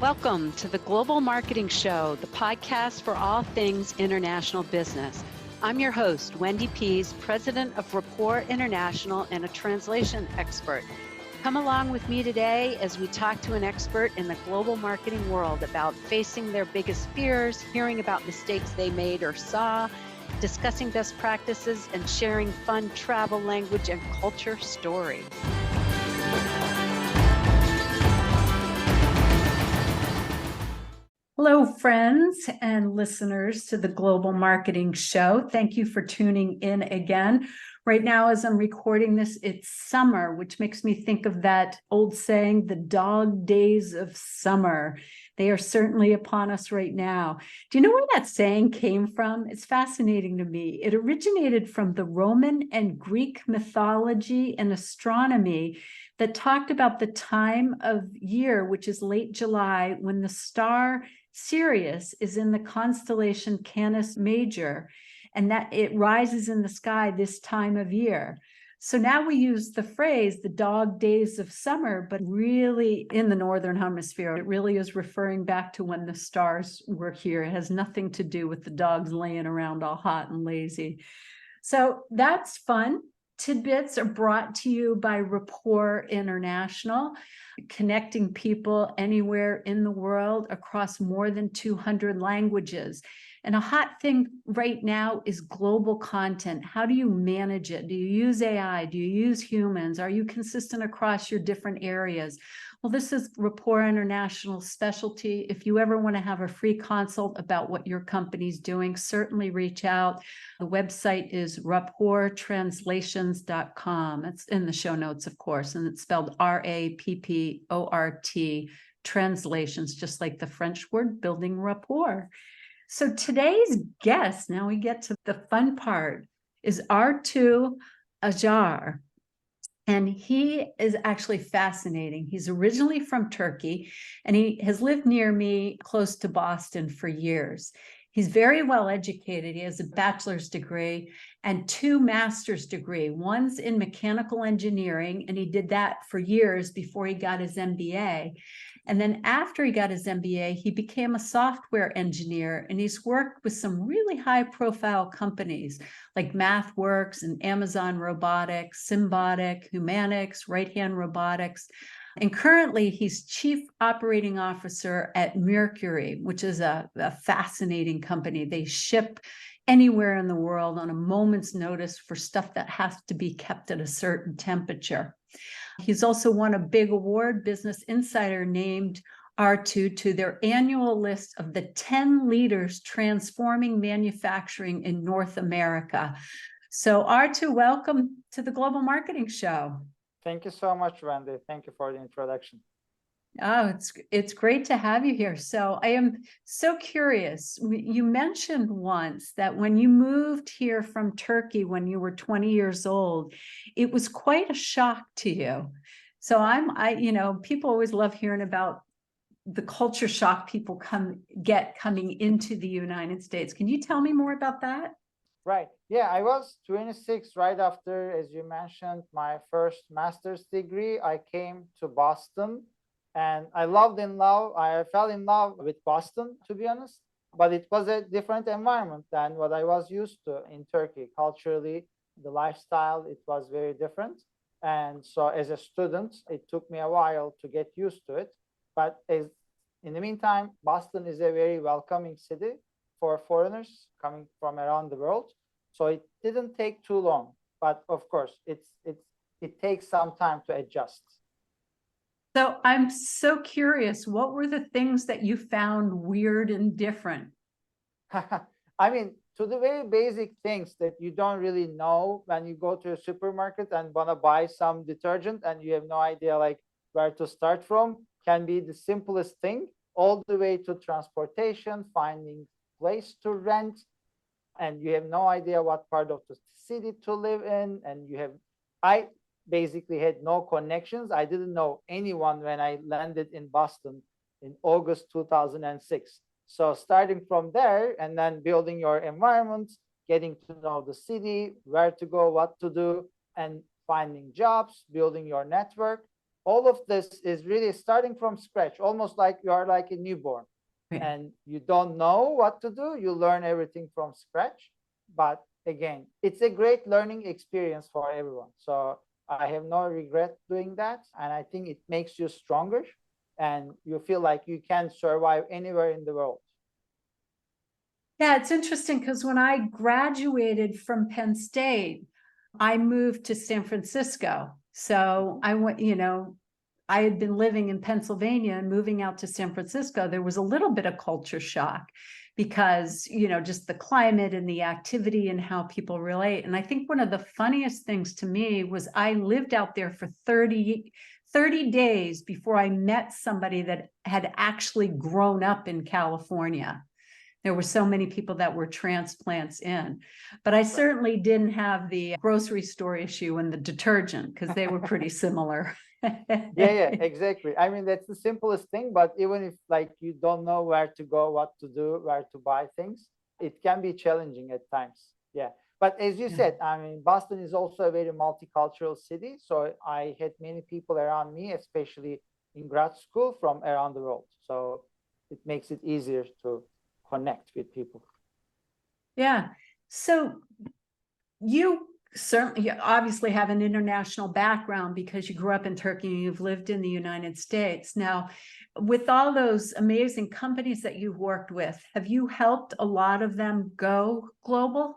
Welcome to the Global Marketing Show, the podcast for all things international business. I'm your host, Wendy Pease, president of Rapport International and a translation expert. Come along with me today as we talk to an expert in the global marketing world about facing their biggest fears, hearing about mistakes they made or saw, discussing best practices, and sharing fun travel, language, and culture stories. Hello, friends and listeners to the Global Marketing Show. Thank you for tuning in again. Right now, as I'm recording this, it's summer, which makes me think of that old saying, the dog days of summer. They are certainly upon us right now. Do you know where that saying came from? It's fascinating to me. It originated from the Roman and Greek mythology and astronomy that talked about the time of year, which is late July, when the star Sirius is in the constellation Canis Major, and that it rises in the sky this time of year. So now we use the phrase, the dog days of summer, but really in the Northern Hemisphere, it really is referring back to when the stars were here. It has nothing to do with the dogs laying around all hot and lazy. So that's fun. Tidbits are brought to you by Rapport International, connecting people anywhere in the world across more than 200 languages. And a hot thing right now is global content. How do you manage it? Do you use AI? Do you use humans? Are you consistent across your different areas? Well, this is Rapport International's specialty. If you ever want to have a free consult about what your company's doing, certainly reach out. The website is rapporttranslations.com. It's in the show notes, of course, and it's spelled RAPPORT, translations, just like the French word building rapport. So today's guest, now we get to the fun part, is Artug Acar. And he is actually fascinating. He's originally from Turkey, and he has lived near me close to Boston for years. He's very well educated. He has a bachelor's degree and 2 master's degrees. One's in mechanical engineering, and he did that for years before he got his MBA. And then after he got his MBA, he became a software engineer, and he's worked with some really high-profile companies like MathWorks and Amazon Robotics, Symbotic, Humanix, Right Hand Robotics. And currently, he's Chief Operating Officer at Mercury, which is a fascinating company. They ship anywhere in the world on a moment's notice for stuff that has to be kept at a certain temperature. He's also won a big award. Business Insider named Artug to their annual list of the 10 leaders transforming manufacturing in North America. So Artug, welcome to the Global Marketing Show. Thank you so much, Wendy. Thank you for the introduction. Oh, it's great to have you here. So I am so curious. You mentioned once that when you moved here from Turkey when you were 20 years old, it was quite a shock to you. So people always love hearing about the culture shock people get coming into the United States. Can you tell me more about that? Right. Yeah, I was 26 right after, as you mentioned, my first master's degree. I came to Boston. And I fell in love with Boston, to be honest, but it was a different environment than what I was used to in Turkey. Culturally, the lifestyle, it was very different. And so as a student, it took me a while to get used to it. But in the meantime, Boston is a very welcoming city for foreigners coming from around the world. So it didn't take too long. But of course, it takes some time to adjust. So I'm so curious, what were the things that you found weird and different? I mean, to the very basic things that you don't really know when you go to a supermarket and want to buy some detergent and you have no idea like where to start from, can be the simplest thing, all the way to transportation, finding place to rent, and you have no idea what part of the city to live in, and I basically had no connections. I didn't know anyone when I landed in Boston in August 2006. So starting from there and then building your environment, getting to know the city, where to go, what to do, and finding jobs, building your network. all of this is really starting from scratch, almost like you are like a newborn. Right. And you don't know what to do. You learn everything from scratch. But again, it's a great learning experience for everyone. So I have no regret doing that. And I think it makes you stronger and you feel like you can survive anywhere in the world. Yeah, it's interesting because when I graduated from Penn State, I moved to San Francisco. So I went, I had been living in Pennsylvania and moving out to San Francisco. There was a little bit of culture shock because, just the climate and the activity and how people relate. And I think one of the funniest things to me was I lived out there for 30 days before I met somebody that had actually grown up in California. There were so many people that were transplants in, but I certainly didn't have the grocery store issue and the detergent because they were pretty similar. Yeah, exactly. I mean, that's the simplest thing, but even if like you don't know where to go, what to do, where to buy things, it can be challenging at times. Yeah. But as you said, I mean, Boston is also a very multicultural city. So I had many people around me, especially in grad school from around the world. So it makes it easier to connect with people. Yeah. So you certainly obviously have an international background because you grew up in Turkey and you've lived in the United States. Now, with all those amazing companies that you've worked with, have you helped a lot of them go global?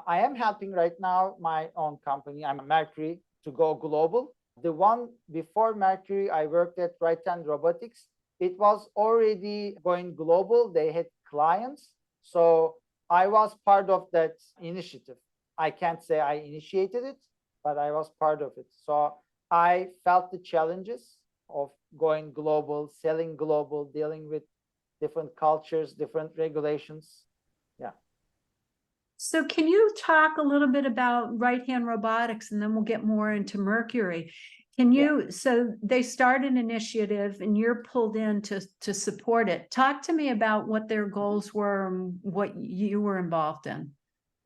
I am helping right now my own company, I'm Mercury, to go global. The one before Mercury, I worked at Right Hand Robotics. It was already going global. They had clients. So I was part of that initiative. I can't say I initiated it, but I was part of it. So I felt the challenges of going global, selling global, dealing with different cultures, different regulations. Yeah. So can you talk a little bit about right-hand robotics and then we'll get more into Mercury? Can you, so they start an initiative and you're pulled in to support it. Talk to me about what their goals were and what you were involved in.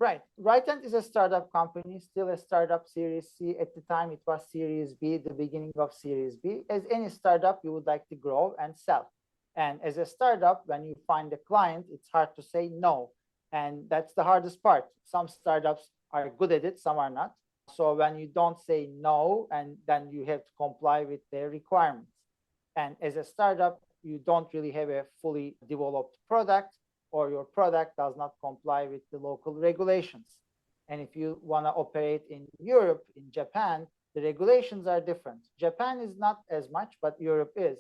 Right. Rightent is a startup company, still a startup Series C. At the time, it was Series B, the beginning of Series B. As any startup, you would like to grow and sell. And as a startup, when you find a client, it's hard to say no. And that's the hardest part. Some startups are good at it, some are not. So when you don't say no, and then you have to comply with their requirements. And as a startup, you don't really have a fully developed product, or your product does not comply with the local regulations. And if you want to operate in Europe, in Japan, the regulations are different. Japan is not as much, but Europe is.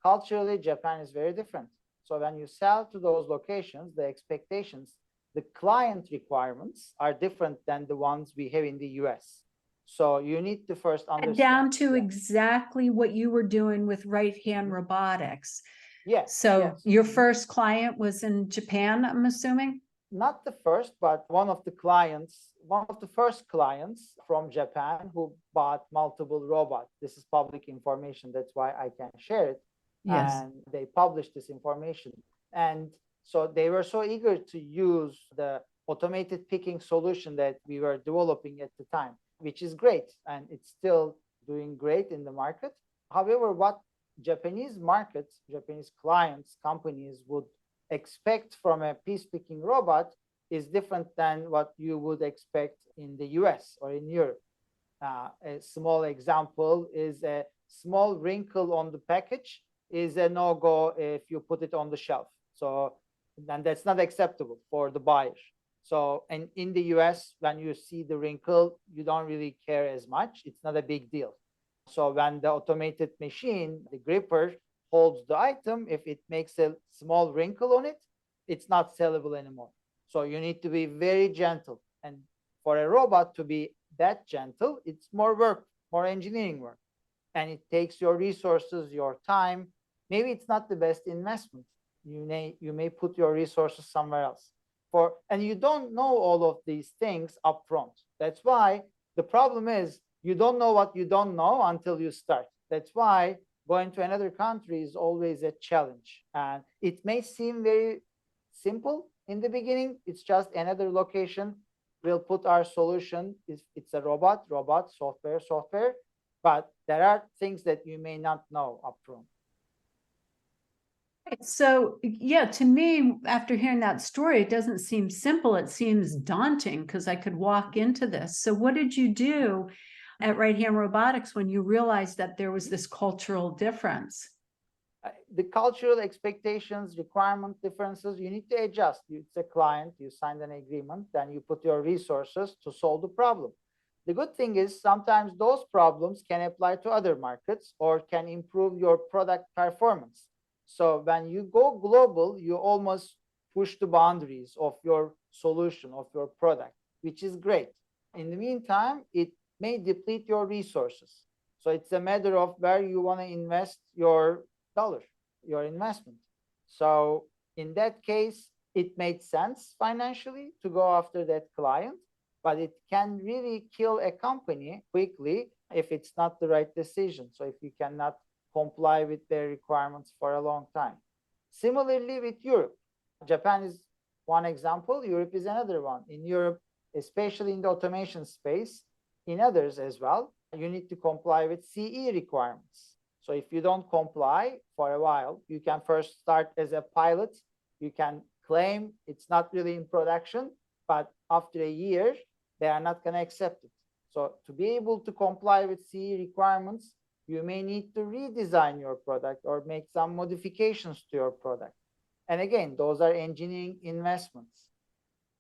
Culturally, Japan is very different. So when you sell to those locations, the expectations, the client requirements are different than the ones we have in the US. So you need to first understand. Down to exactly what you were doing with right-hand robotics. Yes. So yes. your first client was in Japan, I'm assuming? Not the first, but one of the first clients from Japan who bought multiple robots. This is public information. That's why I can share it. Yes. And they published this information. And so they were so eager to use the automated picking solution that we were developing at the time, which is great. And it's still doing great in the market. However, what Japanese markets, Japanese clients, companies would expect from a piece picking robot is different than what you would expect in the US or in Europe. A small example is a small wrinkle on the package is a no-go if you put it on the shelf. So then that's not acceptable for the buyer. So, and in the US, when you see the wrinkle, you don't really care as much. It's not a big deal. So when the automated machine, the gripper, holds the item, if it makes a small wrinkle on it, it's not sellable anymore. So you need to be very gentle. And for a robot to be that gentle, it's more work, more engineering work. And it takes your resources, your time. Maybe it's not the best investment. You may put your resources somewhere else. And you don't know all of these things up front. That's why the problem is you don't know what you don't know until you start. That's why going to another country is always a challenge. And it may seem very simple in the beginning. It's just another location. We'll put our solution. It's a robot, software. but there are things that you may not know upfront. So, yeah, to me, after hearing that story, it doesn't seem simple. It seems daunting because I could walk into this. So what did you do at Right Hand Robotics when you realized that there was this cultural difference? The cultural expectations, requirement differences, you need to adjust. It's a client, you signed an agreement, then you put your resources to solve the problem. The good thing is sometimes those problems can apply to other markets or can improve your product performance. So when you go global, you almost push the boundaries of your solution, of your product, which is great. In the meantime, it may deplete your resources. So it's a matter of where you want to invest your dollar, your investment. So in that case, it made sense financially to go after that client, but it can really kill a company quickly if it's not the right decision. So if you cannot comply with their requirements for a long time. Similarly with Europe, Japan is one example, Europe is another one. In Europe, especially in the automation space, in others as well, you need to comply with CE requirements. So if you don't comply for a while, you can first start as a pilot. You can claim it's not really in production, but after a year, they are not going to accept it. So to be able to comply with CE requirements, you may need to redesign your product or make some modifications to your product. And again, those are engineering investments.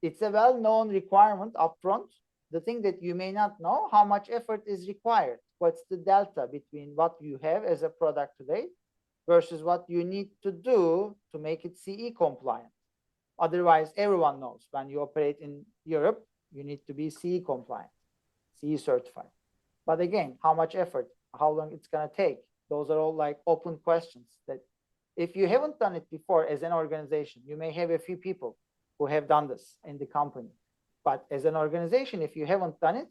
It's a well-known requirement upfront. The thing that you may not know, how much effort is required. What's the delta between what you have as a product today versus what you need to do to make it CE compliant. Otherwise, everyone knows when you operate in Europe, you need to be CE compliant, CE certified. But again, how much effort, how long it's going to take? Those are all like open questions that if you haven't done it before as an organization, you may have a few people who have done this in the company. But as an organization, if you haven't done it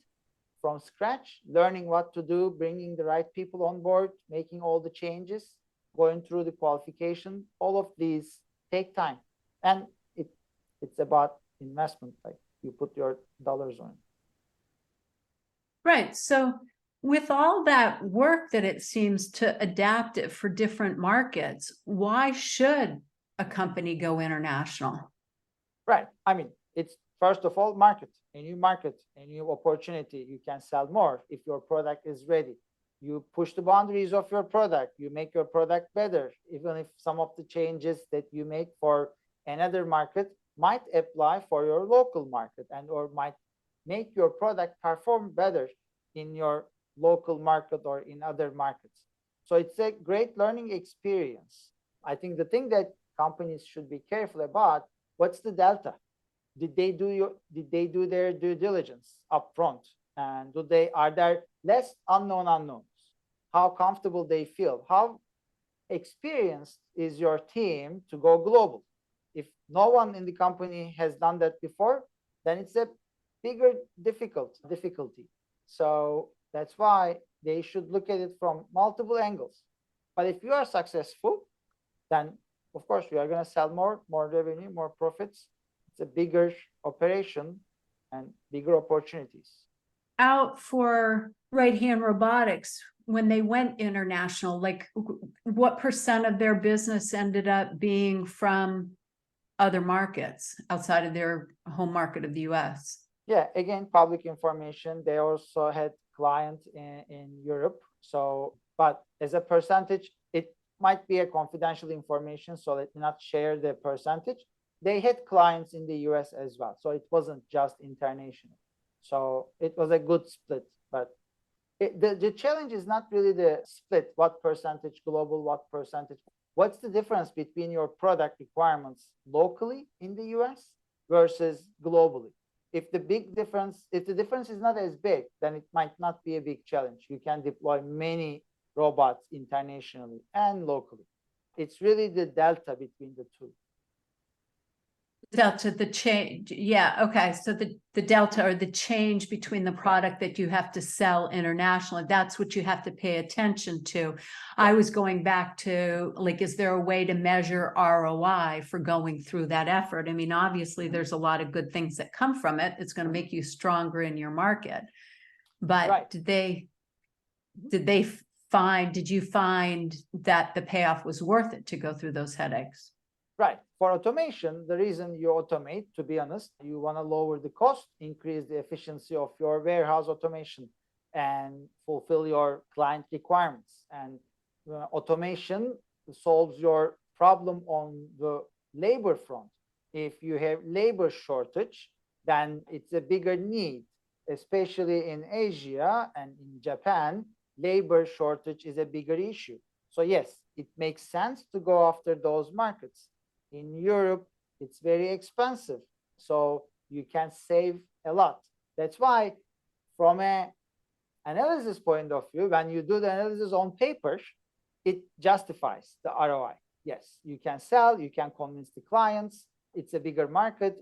from scratch, learning what to do, bringing the right people on board, making all the changes, going through the qualification, all of these take time. And it's about investment, like you put your dollars on. Right. So with all that work that it seems to adapt it for different markets, why should a company go international? Right. I mean, it's first of all, market, a new opportunity. You can sell more if your product is ready. You push the boundaries of your product. You make your product better, even if some of the changes that you make for another market might apply for your local market and or might make your product perform better in your local market or in other markets. So it's a great learning experience. I think the thing that companies should be careful about, what's the delta? Did they do their due diligence upfront? And are there less unknown unknowns? How comfortable they feel? How experienced is your team to go global? If no one in the company has done that before, then it's a bigger difficulty. So that's why they should look at it from multiple angles. But if you are successful, then of course we are going to sell more revenue, more profits. It's a bigger operation and bigger opportunities. Out for Right Hand Robotics, when they went international, like what % of their business ended up being from other markets outside of their home market of the US? Yeah, again, public information. They also had clients in Europe. So, but as a percentage, it might be a confidential information, so let me not share the percentage. They had clients in the US as well. So it wasn't just international. So it was a good split, but the challenge is not really the split, what percentage global, what percentage. What's the difference between your product requirements locally in the US versus globally? If the difference is not as big, then it might not be a big challenge. You can deploy many robots internationally and locally. It's really the delta between the two. Delta, the change. Yeah. Okay. So the delta or the change between the product that you have to sell internationally, that's what you have to pay attention to. I was going back to, like, is there a way to measure ROI for going through that effort? I mean, obviously there's a lot of good things that come from it. It's going to make you stronger in your market, but Right. did you find that the payoff was worth it to go through those headaches? Right. For automation, the reason you automate, to be honest, you want to lower the cost, increase the efficiency of your warehouse automation, and fulfill your client requirements. And automation solves your problem on the labor front. If you have labor shortage, then it's a bigger need, especially in Asia and in Japan. Labor shortage is a bigger issue. So yes, it makes sense to go after those markets. In Europe, it's very expensive, so you can save a lot. That's why, from an analysis point of view, when you do the analysis on paper, it justifies the ROI. Yes, you can sell, you can convince the clients. It's a bigger market.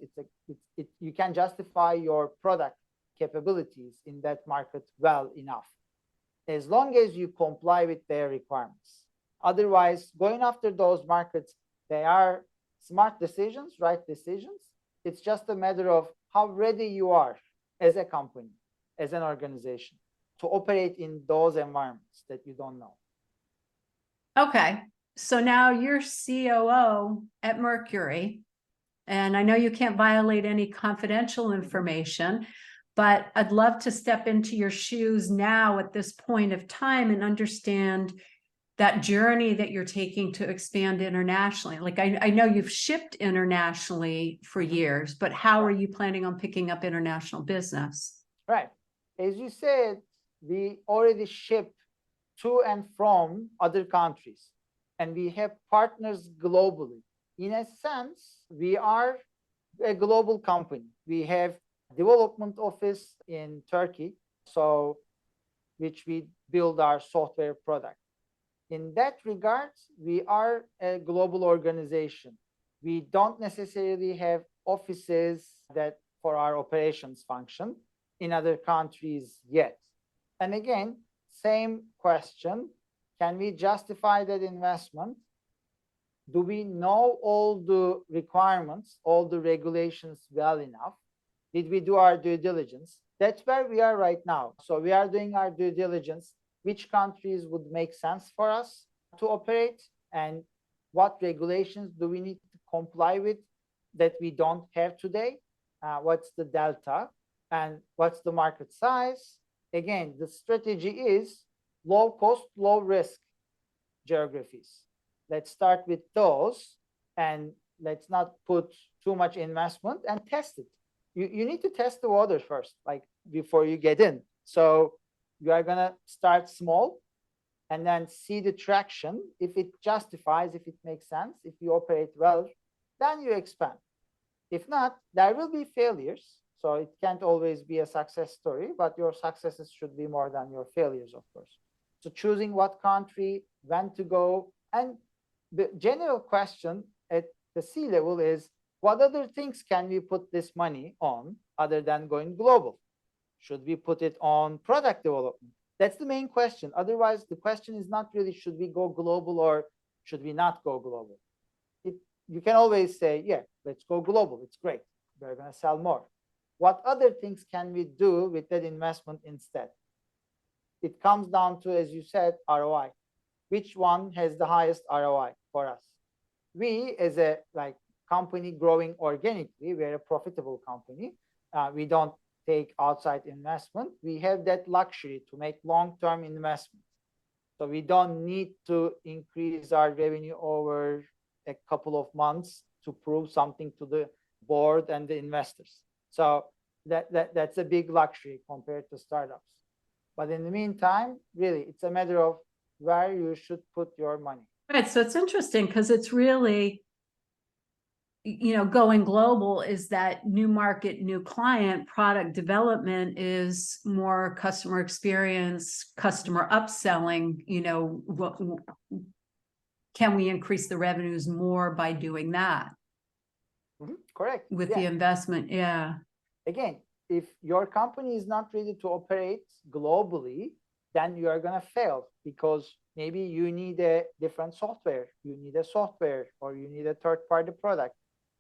You can justify your product capabilities in that market well enough, as long as you comply with their requirements. Otherwise, going after those markets, they are smart decisions, right decisions. It's just a matter of how ready you are as a company, as an organization, to operate in those environments that you don't know. Okay, so now you're COO at Mercury, and I know you can't violate any confidential information, but I'd love to step into your shoes now at this point of time and understand that journey that you're taking to expand internationally. Like I know you've shipped internationally for years, but how are you planning on picking up international business? Right. As you said, we already ship to and from other countries, and we have partners globally. In a sense, we are a global company. We have development office in Turkey, so which we build our software product. In that regard, we are a global organization. We don't necessarily have offices that for our operations function in other countries yet. And again, same question, can we justify that investment? Do we know all the requirements, all the regulations well enough? Did we do our due diligence? That's where we are right now. So we are doing our due diligence. Which countries would make sense for us to operate, and what regulations do we need to comply with that we don't have today? What's the delta, and what's the market size? Again, the strategy is low cost, low risk geographies. Let's start with those, and let's not put too much investment and test it. You need to test the water first, like before you get in. So you are going to start small and then see the traction. If it justifies, if it makes sense, if you operate well, then you expand. If not, there will be failures. So it can't always be a success story, but your successes should be more than your failures, of course. So choosing what country, when to go, and the general question at the C level is, what other things can we put this money on other than going global? Should we put it on product development? That's the main question. Otherwise, the question is not really, should we go global or should we not go global? You can always say, yeah, let's go global. It's great. We're going to sell more. What other things can we do with that investment instead? It comes down to, as you said, ROI. Which one has the highest ROI for us? We, as a company growing organically, we're a profitable company. We don't take outside investment. We have that luxury to make long-term investments. So we don't need to increase our revenue over a couple of months to prove something to the board and the investors. So that's a big luxury compared to startups. But in the meantime, really, it's a matter of where you should put your money. Right. So it's interesting because it's really, going global is that new market, new client. Product development is more customer experience, customer upselling. Can we increase the revenues more by doing that? Correct. With the investment, yeah. Again, if your company is not ready to operate globally, then you are going to fail, because maybe you need a different software. You need a software, or you need a third-party product.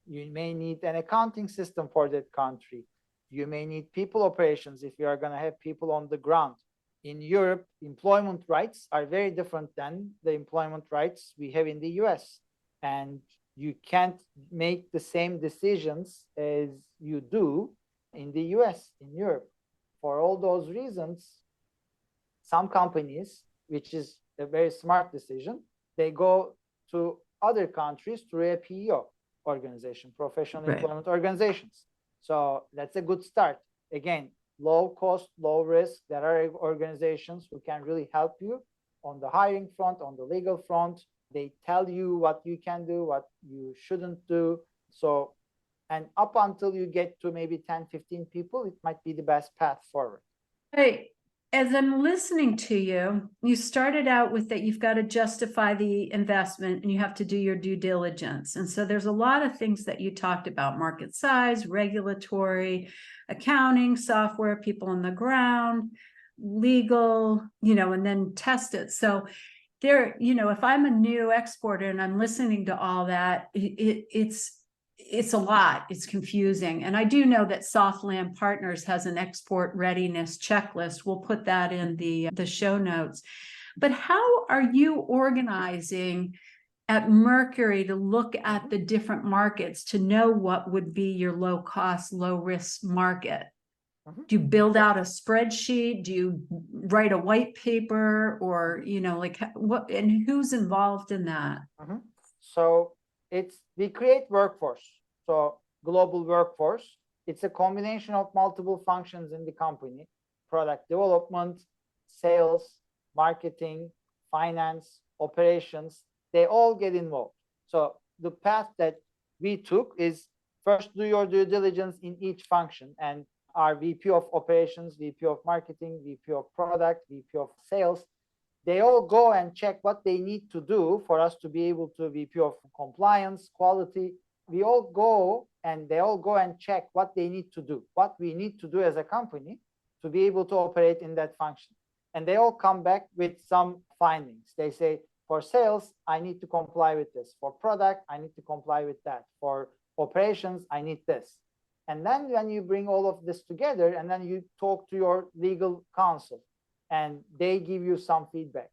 You may need an accounting system for that country. You may need people operations if you are going to have people on the ground. in Europe, employment rights are very different than the employment rights we have in the US. And you can't make the same decisions as you do in the US, in Europe. For all those reasons, some companies, which is a very smart decision, they go to other countries through a PEO organization, professional Right. employment organizations. So that's a good start. Again, low cost, low risk. There are organizations who can really help you on the hiring front, on the legal front. They tell you what you can do, what you shouldn't do. So, and up until you get to maybe 10, 15 people, it might be the best path forward. Hey, as I'm listening to you, you started out with that you've got to justify the investment and you have to do your due diligence. And so there's a lot of things that you talked about: market size, regulatory, accounting, software, people on the ground, legal, and then test it. So there, if I'm a new exporter and I'm listening to all that, it's a lot. It's confusing. And I do know that Softland Partners has an export readiness checklist. We'll put that in the show notes. But how are you organizing at Mercury to look at the different markets to know what would be your low cost, low risk market? Do you build out a spreadsheet? Do you write a white paper? Or, like what, and who's involved in that? So we create workforce. So global workforce, it's a combination of multiple functions in the company: product development, sales, marketing, finance, operations. They all get involved. So the path that we took is first do your due diligence in each function, and our VP of operations, VP of marketing, VP of product, VP of sales, they all go and check what they need to do for us to be able to VP of compliance, quality. We all go and they all go and check what they need to do, what we need to do as a company to be able to operate in that function. And they all come back with some findings. They say, for sales, I need to comply with this. For product, I need to comply with that. For operations, I need this. And then when you bring all of this together and then you talk to your legal counsel and they give you some feedback,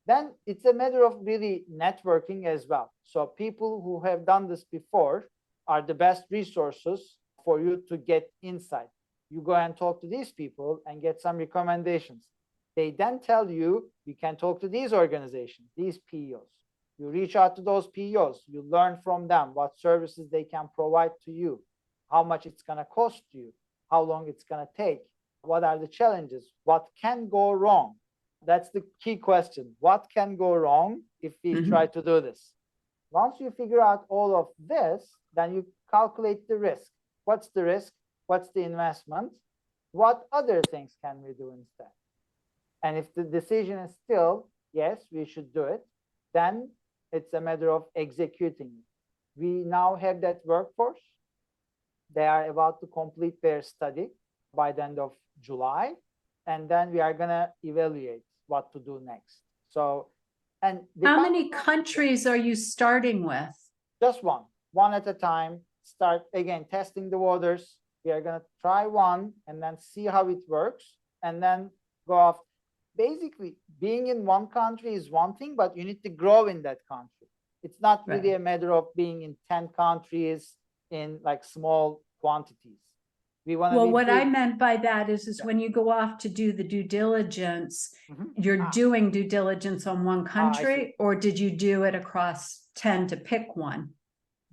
then it's a matter of really networking as well. So people who have done this before are the best resources for you to get insight. You go and talk to these people and get some recommendations. They then tell you, you can talk to these organizations, these PEOs. You reach out to those PEOs, you learn from them what services they can provide to you, how much it's going to cost you, how long it's going to take, what are the challenges, what can go wrong. That's the key question. What can go wrong if we try to do this? Once you figure out all of this, then you calculate the risk. What's the risk? What's the investment? What other things can we do instead? And if the decision is still, yes, we should do it, then it's a matter of executing it. We now have that workforce. They are about to complete their study by the end of July. And then we are going to evaluate what to do next. So, and how many countries are you starting with? Just one at a time. Start again, testing the waters. We are going to try one and then see how it works and then go off. Basically, being in one country is one thing, but you need to grow in that country. It's not really a matter of being in 10 countries in like small quantities. Well, what I meant by that is when you go off to do the due diligence, you're doing due diligence on one country, or did you do it across 10 to pick one?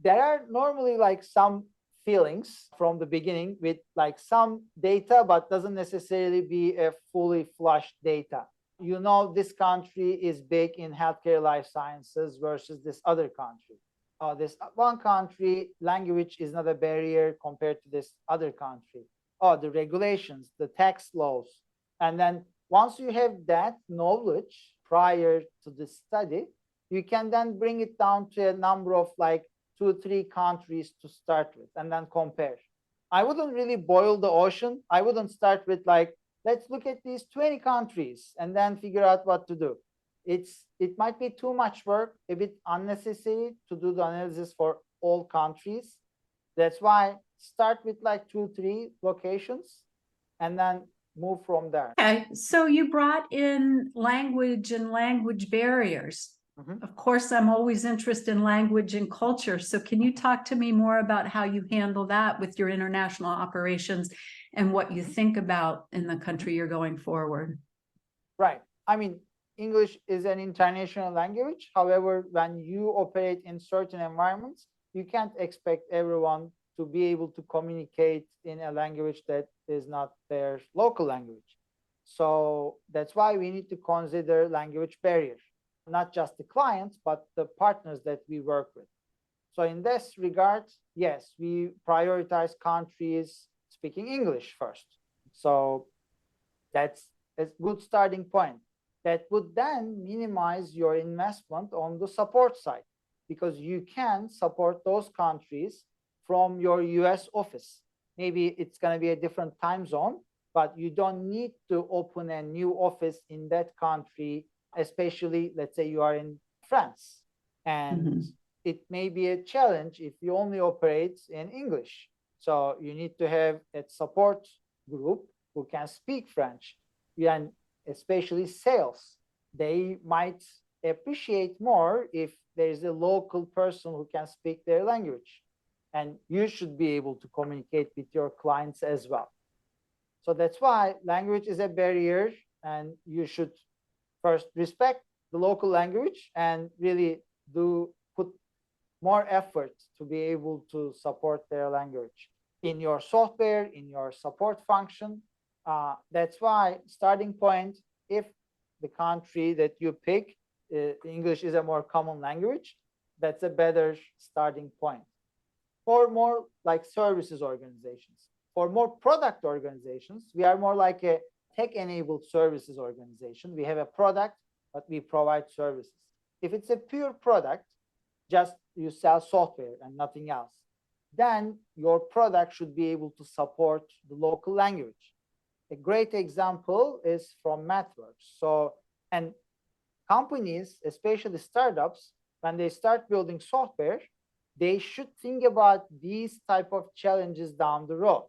There are normally like some feelings from the beginning with like some data, but doesn't necessarily be a fully flushed data. You know, this country is big in healthcare life sciences versus this other country. This one country, language is not a barrier compared to this other country. The regulations, the tax laws. And then once you have that knowledge prior to the study, you can then bring it down to a number of like 2-3 countries to start with and then compare. I wouldn't really boil the ocean. I wouldn't start with like, let's look at these 20 countries and then figure out what to do. It might be too much work, a bit unnecessary to do the analysis for all countries. That's why start with like 2-3 locations and then move from there. Okay, so you brought in language and language barriers. Of course, I'm always interested in language and culture. So can you talk to me more about how you handle that with your international operations and what you think about in the country you're going forward? Right. I mean, English is an international language. However, when you operate in certain environments, you can't expect everyone to be able to communicate in a language that is not their local language. So that's why we need to consider language barrier, not just the clients, but the partners that we work with. So in this regard, yes, we prioritize countries speaking English first. So that's a good starting point. That would then minimize your investment on the support side, because you can support those countries from your US office. Maybe it's going to be a different time zone, but you don't need to open a new office in that country, especially, let's say you are in France. And it may be a challenge if you only operate in English. So you need to have a support group who can speak French. And especially sales, they might appreciate more if there is a local person who can speak their language. And you should be able to communicate with your clients as well. So that's why language is a barrier, and you should first respect the local language and really put more effort to be able to support their language in your software, in your support function. That's why starting point, if the country that you pick, English is a more common language, that's a better starting point. For more like services organizations, for more product organizations, we are more like a tech-enabled services organization. We have a product, but we provide services. If it's a pure product, just you sell software and nothing else, then your product should be able to support the local language. A great example is from MathWorks. So, and companies, especially startups, when they start building software, they should think about these type of challenges down the road.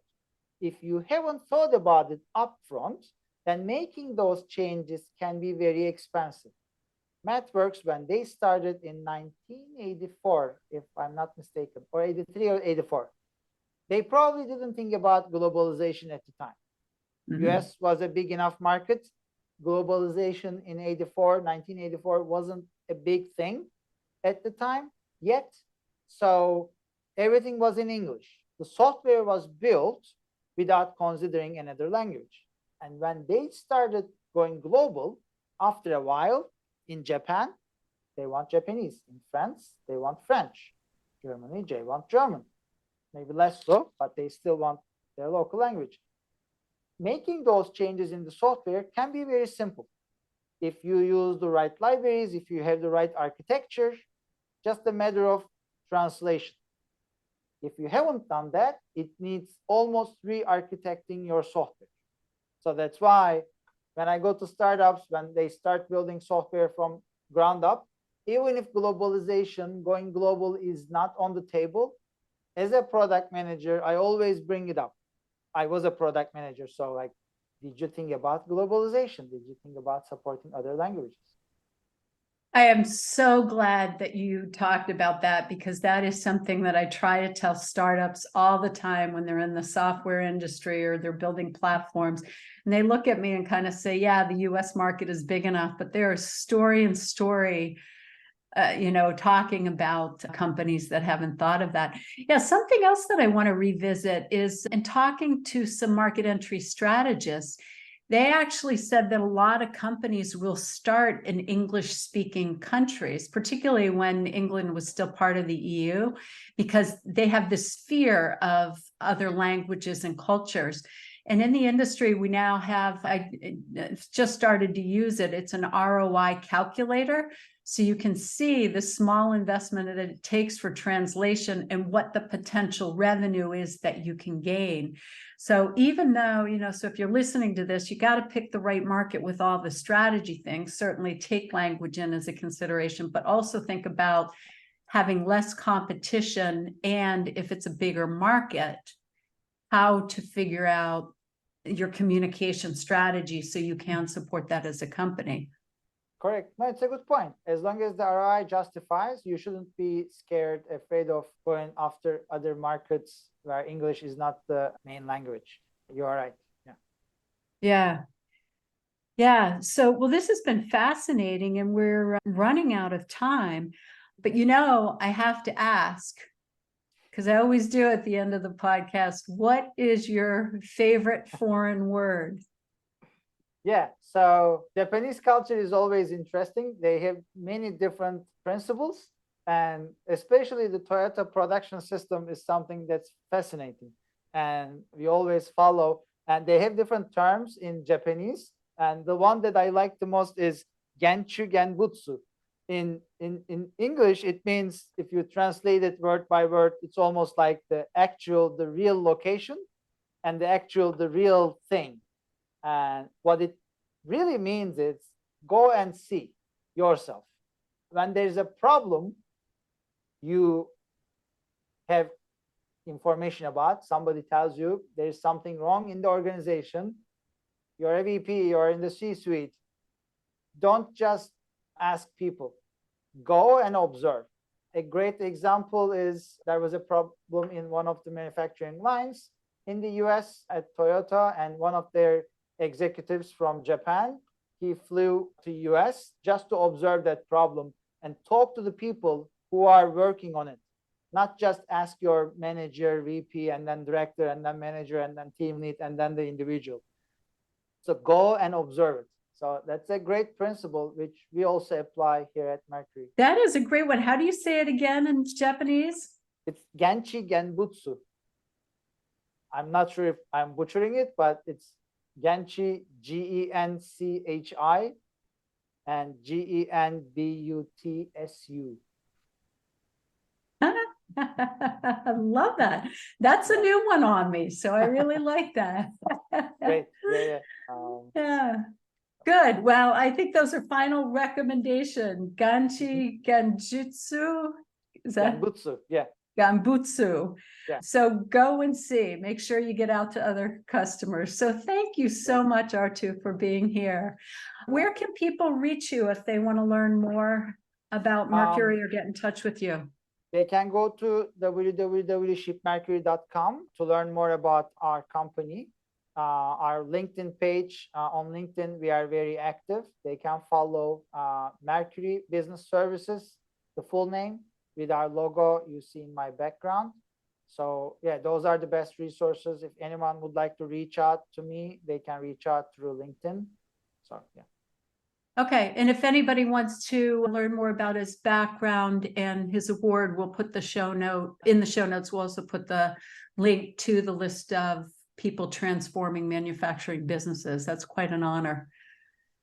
If you haven't thought about it upfront, then making those changes can be very expensive. MathWorks, when they started in 1984, if I'm not mistaken, or 83 or 84, they probably didn't think about globalization at the time. US was a big enough market. Globalization in 1984 wasn't a big thing at the time yet. So everything was in English. The software was built without considering another language. And when they started going global, after a while, in Japan, they want Japanese. In France, they want French. Germany, they want German. Maybe less so, but they still want their local language. Making those changes in the software can be very simple. If you use the right libraries, if you have the right architecture, just a matter of translation. If you haven't done that, it needs almost re-architecting your software. So that's why when I go to startups, when they start building software from ground up, even if globalization, going global is not on the table, as a product manager, I always bring it up. I was a product manager, so like, did you think about globalization? Did you think about supporting other languages? I am so glad that you talked about that, because that is something that I try to tell startups all the time when they're in the software industry or they're building platforms. And they look at me and kind of say, yeah, the US market is big enough, but there is story and story, talking about companies that haven't thought of that. Yeah, something else that I want to revisit is in talking to some market entry strategists, they actually said that a lot of companies will start in English-speaking countries, particularly when England was still part of the EU, because they have this fear of other languages and cultures. And in the industry, we now have, I just started to use it. It's an ROI calculator. So you can see the small investment that it takes for translation and what the potential revenue is that you can gain. So even though, so if you're listening to this, you got to pick the right market with all the strategy things, certainly take language in as a consideration, but also think about having less competition. And if it's a bigger market, how to figure out your communication strategy so you can support that as a company. Correct. No, it's a good point. As long as the ROI justifies, you shouldn't be scared, afraid of going after other markets where English is not the main language. You are right. Yeah. Yeah. Yeah. So, well, this has been fascinating and we're running out of time. But, I have to ask, because I always do at the end of the podcast, what is your favorite foreign word? Yeah, so Japanese culture is always interesting. They have many different principles, and especially the Toyota production system is something that's fascinating. And we always follow, and they have different terms in Japanese. And the one that I like the most is Genchu Genbutsu. In English, it means, if you translate it word by word, it's almost like the real location and the real thing. And what it really means is go and see yourself. When there's a problem, you have information about, somebody tells you there's something wrong in the organization, you're a VP, you're in the C-suite. Don't just ask people, go and observe. A great example is there was a problem in one of the manufacturing lines in the US at Toyota, and one of their executives from Japan, he flew to US just to observe that problem and talk to the people who are working on it. Not just ask your manager, VP, and then director, and then manager, and then team lead, and then the individual. So go and observe it. So that's a great principle, which we also apply here at Mercury. That is a great one. How do you say it again in Japanese? It's Genchi Genbutsu. I'm not sure if I'm butchering it, but it's Genchi, Genchi, and Genbutsu. I love that. That's a new one on me. So I really like that. Great. Yeah. Yeah. Good. Well, I think those are final recommendation. Ganchi Genjutsu. Is that Genbutsu? Yeah. Gambutsu. Yeah. So go and see. Make sure you get out to other customers. So thank you so much, Artug, for being here. Where can people reach you if they want to learn more about Mercury or get in touch with you? They can go to www.shipmercury.com to learn more about our company. Our LinkedIn page, on LinkedIn, we are very active. They can follow Mercury Business Services, the full name, with our logo you see in my background. So yeah, those are the best resources. If anyone would like to reach out to me, they can reach out through LinkedIn. So yeah. Okay, and if anybody wants to learn more about his background and his award, we'll put the show note in the show notes. We'll also put the link to the list of people transforming manufacturing businesses. That's quite an honor.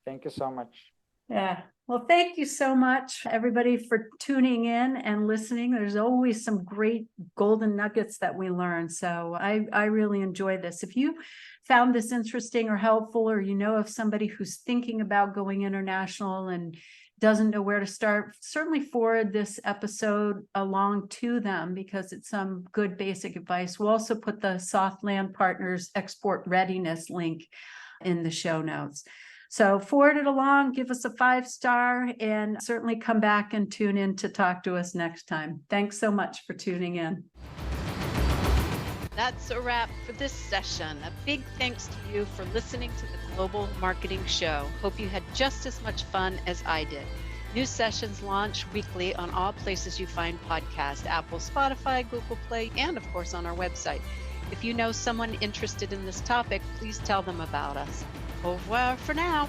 Thank you so much. Yeah. Well, thank you so much, everybody, for tuning in and listening. There's always some great golden nuggets that we learn. So I really enjoy this. If you found this interesting or helpful, or you know of somebody who's thinking about going international and doesn't know where to start, certainly forward this episode along to them because it's some good basic advice. We'll also put the Softland Partners Export Readiness link in the show notes. So forward it along, give us a 5-star, and certainly come back and tune in to talk to us next time. Thanks so much for tuning in. That's a wrap for this session. A big thanks to you for listening to the Global Marketing Show. Hope you had just as much fun as I did. New sessions launch weekly on all places you find podcasts, Apple, Spotify, Google Play, and of course on our website. If you know someone interested in this topic, please tell them about us. Au revoir for now.